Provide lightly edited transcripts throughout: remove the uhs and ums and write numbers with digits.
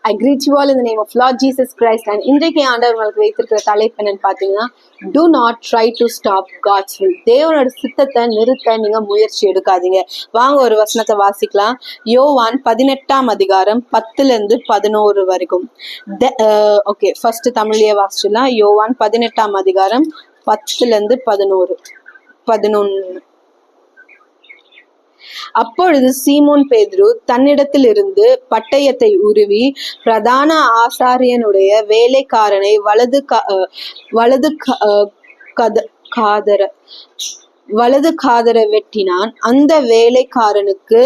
I greet you all in the name of Lord Jesus Christ. And இன்றைக்கு ஆண்டவர் உங்களுக்கு வைத்திருக்கிற தலைப்பு என்னன்னு பார்த்தீங்கன்னா, do not try to stop God's will. தேவனோட சித்தத்தை நிறுத்த நீங்க முயற்சி எடுக்காதீங்க. வாங்க ஒரு வசனத்தை வாசிக்கலாம். யோவான் 18ஆம் அதிகாரம் 10-11 வரைக்கும். ஓகே, ஃபர்ஸ்ட் தமிழ்லயே வாசிச்சுலாம். யோவான் 18ஆம் அதிகாரம் 10-11. அப்பொழுது சீமோன் பேதுரு தன்னிடத்திலிருந்து பட்டயத்தை உருவி பிரதான ஆசாரியனுடைய வேலைக்காரனை வலது காதர வெட்டினான். அந்த வேலைக்காரனுக்கு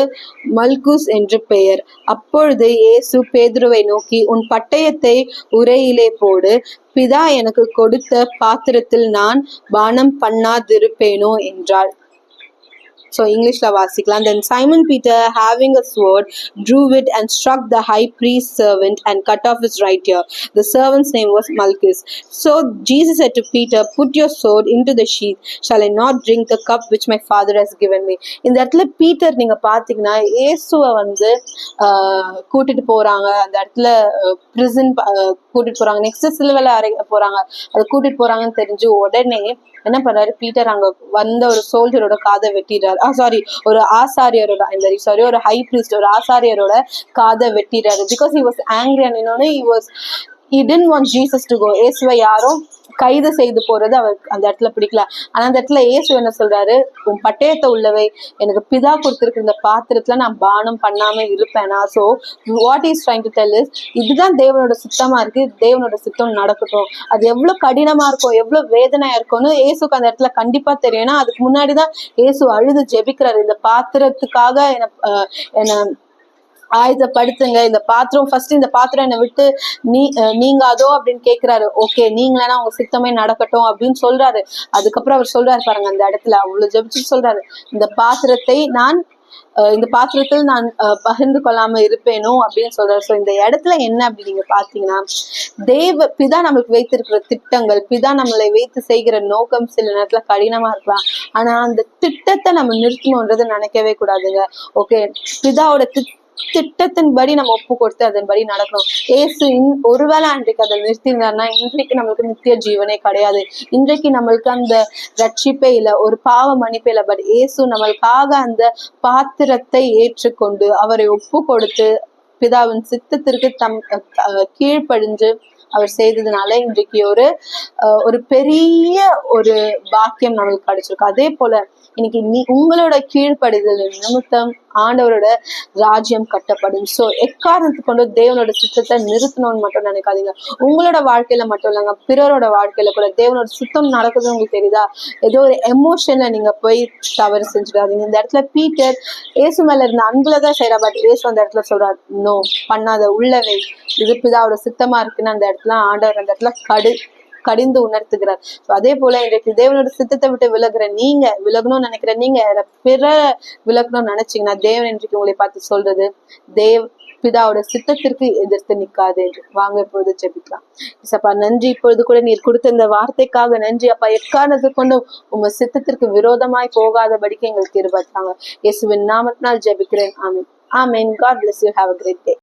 மல்குஸ் என்று பெயர். அப்பொழுது இயேசு பேதுருவை நோக்கி, உன் பட்டயத்தை உரையிலே போடு, பிதா எனக்கு கொடுத்த பாத்திரத்தில் நான் பானம் பண்ணாதிருப்பேனோ என்றார். So English la vasiklam. Then Simon Peter, having a sword, drew it and struck the high priest's servant and cut off his right ear. The servant's name was Malchus. So Jesus said to Peter, put your sword into the sheath. Shall I not drink the cup which my father has given me? இந்த இடத்துல Peter நீங்க பாத்தீங்கன்னா இயேசுவை வந்து கூட்டிட்டு போறாங்க. அந்த இடத்துல பிரிசன் கூட்டிட்டு போறாங்க. நெக்ஸ்ட் சிலுவையில அறைய போறாங்க. அதை கூட்டிட்டு போறாங்கன்னு தெரிஞ்சு உடனே என்ன பண்றாரு பீட்டர், அங்க வந்த ஒரு சோல்ஜரோட காதை வெட்டிடுறாரு. ஒரு ஆசாரியரோட ஒரு ஹை பிரீஸ்ட், ஒரு ஆசாரியரோட காதை வெட்டிடுறாரு. Because he was angry and இன்னொன்னு he didn't want Jesus to go. இயேசுவை யாரும் கைது செய்து போறது அவர் அந்த இடத்துல பிடிக்கல. ஆனா அந்த இடத்துல இயேசு என்ன சொல்றாரு, உன் பட்டயத்தை உள்ளவை, எனக்கு பிதா கொடுத்திருக்கிற இந்த பாத்திரத்துல நான் பானம் பண்ணாம இருப்பேனா? So what is trying to tell is, இதுதான் தேவனோட சித்தமா இருக்கு, தேவனோட சித்தம் நடக்கட்டும். அது எவ்வளவு கடினமா இருக்கும், எவ்வளவு வேதனையா இருக்கும்னு இயேசுக்கு அந்த இடத்துல கண்டிப்பா தெரியும். ஏன்னா அதுக்கு முன்னாடிதான் இயேசு அழுது ஜெபிக்கிறாரு, இந்த பாத்திரத்துக்காக என்ன ஆயுதப்படுத்துங்க, இந்த பாத்திரம் ஃபர்ஸ்ட், இந்த பாத்திரம் என்னை விட்டு நீங்க அதோ அப்படின்னு கேட்கிறாரு. ஓகே, நீங்களா உங்க சித்தமே நடக்கட்டும் அப்படின்னு சொல்றாரு. அதுக்கப்புறம் அவர் சொல்றாரு பாருங்க, அந்த இடத்துல அவ்வளவு ஜெபிச்சு சொல்றாரு, இந்த பாத்திரத்தில் நான் பகிர்ந்து கொள்ளாம இருப்பேனோ அப்படின்னு சொல்றாரு. ஸோ இந்த இடத்துல என்ன அப்படி நீங்க பாத்தீங்கன்னா, பிதா நம்மளுக்கு வைத்திருக்கிற திட்டங்கள், பிதா நம்மளை வைத்து செய்கிற நோக்கம் சில நேரத்துல கடினமா இருக்கலாம். ஆனா அந்த திட்டத்தை நம்ம நிறுத்தணும்ன்றது நினைக்கவே கூடாதுங்க. ஓகே, பிதாவோட திட்டத்தின்படி நம்ம ஒப்பு கொடுத்து அதன்படி நடக்கணும். ஏசு ஒருவேளை அன்றைக்கு அதை நிறுத்தினார்னா இன்றைக்கு நம்மளுக்கு நித்திய ஜீவனே கிடையாது. இன்றைக்கு நம்மளுக்கு அந்த ரட்சிப்பே இல்லை, ஒரு பாவ மன்னிப்பே இல்லை. பட் ஏசு நம்மளுக்காக அந்த பாத்திரத்தை ஏற்றுக்கொண்டு அவரை ஒப்பு கொடுத்து பிதாவின் சித்தத்திற்கு கீழ்ப்படிஞ்சு அவர் செய்ததுனால இன்றைக்கு ஒரு பெரிய ஒரு பாக்கியம் நம்மளுக்கு கிடைச்சிருக்கு. அதே போல இன்னைக்கு உங்களோட கீழ்ப்படிதல் நிமித்தம் ஆண்டவரோட ராஜ்யம் கட்டப்படும். சோ எக்காரணத்து கொண்டு தேவனோட சித்தத்தை நிறுத்தணும்னு மட்டும் நினைக்காதீங்க. உங்களோட வாழ்க்கையில மட்டும் இல்லைங்க, பிறரோட வாழ்க்கையில கூட தேவனோட சித்தம் நடக்குதுன்னு உங்களுக்கு தெரியுதா, ஏதோ ஒரு எமோஷன்ல நீங்க போய் தவறு செஞ்சுடாதீங்க. இந்த இடத்துல பீட்டர் இயேசு மேல இருந்த அன்புலதான் செய்யறா. பட் இயேசு அந்த இடத்துல சொல்றாரு, நோ பண்ணாத, உள்ளவை, இது பிதாவோட சித்தமா இருக்குன்னு அந்த இடத்துல ஆண்டவர் அந்த இடத்துல கடிந்து உணர்த்துகிறார். அதே போல இன்றைக்கு தேவனோட சித்தத்தை விட்டு விலகணும்னு நினைக்கிற நீங்க பிற விலகணும்னு நினைச்சீங்கன்னா தேவன் இன்றைக்கு உங்களை பார்த்து சொல்றது, பிதாவோட சித்தத்திற்கு எதிர்த்து நிக்காது என்று. வாங்க இப்பொழுது ஜெபிக்கலாம். அப்பா நன்றி, இப்பொழுது கூட நீர் கொடுத்த இந்த வார்த்தைக்காக நன்றி அப்பா. எக்காரணத்து கொண்டு உங்க சித்தத்திற்கு விரோதமாய் போகாதபடிக்கு எங்களுக்கு கிருபை தாங்க. இயேசுவின் நாமத்தினால் ஜெபிக்கிறேன். ஆமென். ஆமென். God bless you. Have a great day.